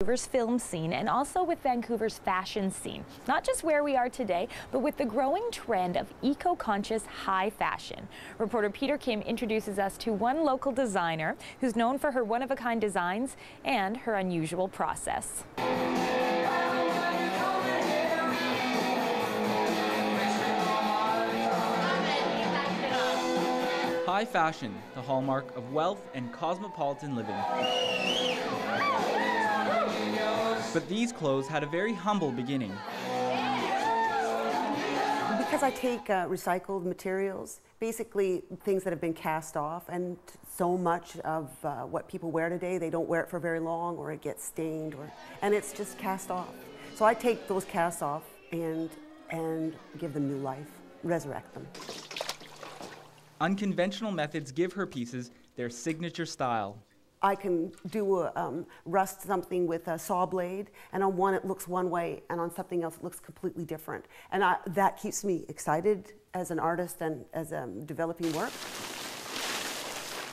Vancouver's film scene and also with Vancouver's fashion scene. Not just where we are today, but with the growing trend of eco-conscious high fashion. Reporter Peter Kim introduces us to one local designer who's known for her one-of-a-kind designs and her unusual process. High fashion, the hallmark of wealth and cosmopolitan living. But these clothes had a very humble beginning. Because I take recycled materials, basically things that have been cast off, and so much of what people wear today, they don't wear it for very long, or it gets stained, and it's just cast off. So I take those cast off and give them new life, resurrect them. Unconventional methods give her pieces their signature style. I can do rust something with a saw blade, and on one it looks one way, and on something else it looks completely different. And that keeps me excited as an artist and as developing work.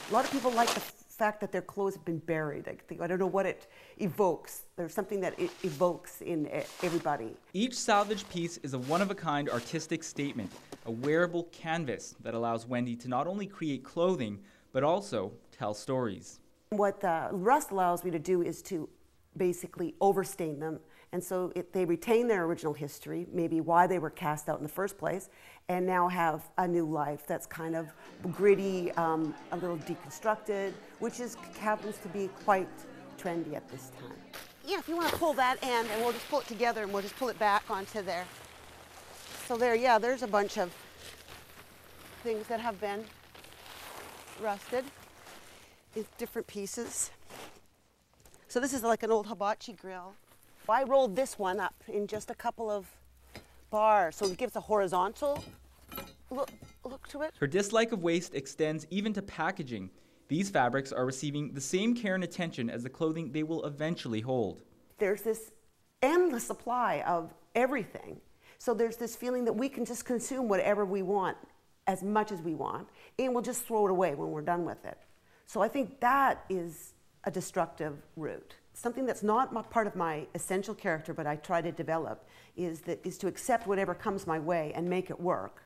A lot of people like the fact that their clothes have been buried. I don't know what it evokes. There's something that it evokes in everybody. Each salvage piece is a one-of-a-kind artistic statement, a wearable canvas that allows Wendy to not only create clothing, but also tell stories. What rust allows me to do is to basically overstain them, and so they retain their original history, maybe why they were cast out in the first place, and now have a new life that's kind of gritty, a little deconstructed, which happens to be quite trendy at this time. Yeah, if you want to pull that end, and we'll just pull it together, and we'll just pull it back onto there. So there, yeah, there's a bunch of things that have been rusted. It's different pieces. So this is like an old hibachi grill. I rolled this one up in just a couple of bars, so it gives a horizontal look to it. Her dislike of waste extends even to packaging. These fabrics are receiving the same care and attention as the clothing they will eventually hold. There's this endless supply of everything. So there's this feeling that we can just consume whatever we want, as much as we want, and we'll just throw it away when we're done with it. So I think that is a destructive route. Something that's not part of my essential character, but I try to develop, is to accept whatever comes my way and make it work.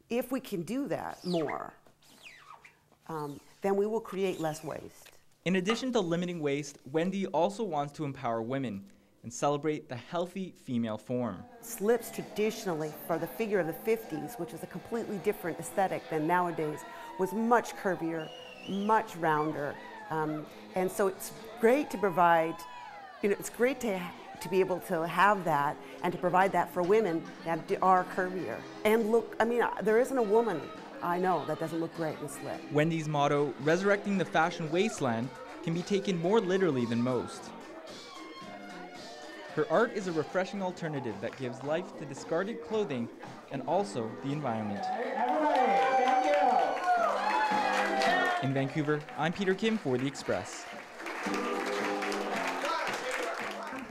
If we can do that more, then we will create less waste. In addition to limiting waste, Wendy also wants to empower women and celebrate the healthy female form. Slips traditionally, for the figure of the 50s, which was a completely different aesthetic than nowadays, was much curvier, much rounder, and so it's great to provide, it's great to be able to have that and to provide that for women that are curvier. And look, there isn't a woman I know that doesn't look great in a slip. Wendy's motto, resurrecting the fashion wasteland, can be taken more literally than most. Her art is a refreshing alternative that gives life to discarded clothing and also the environment. In Vancouver, I'm Peter Kim for The Express.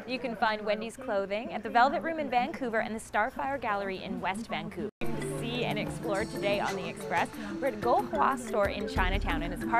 You can find Wendy's clothing at the Velvet Room in Vancouver and the Starfire Gallery in West Vancouver. To see and explore today on The Express, we're at Go Hua store in Chinatown, and it's part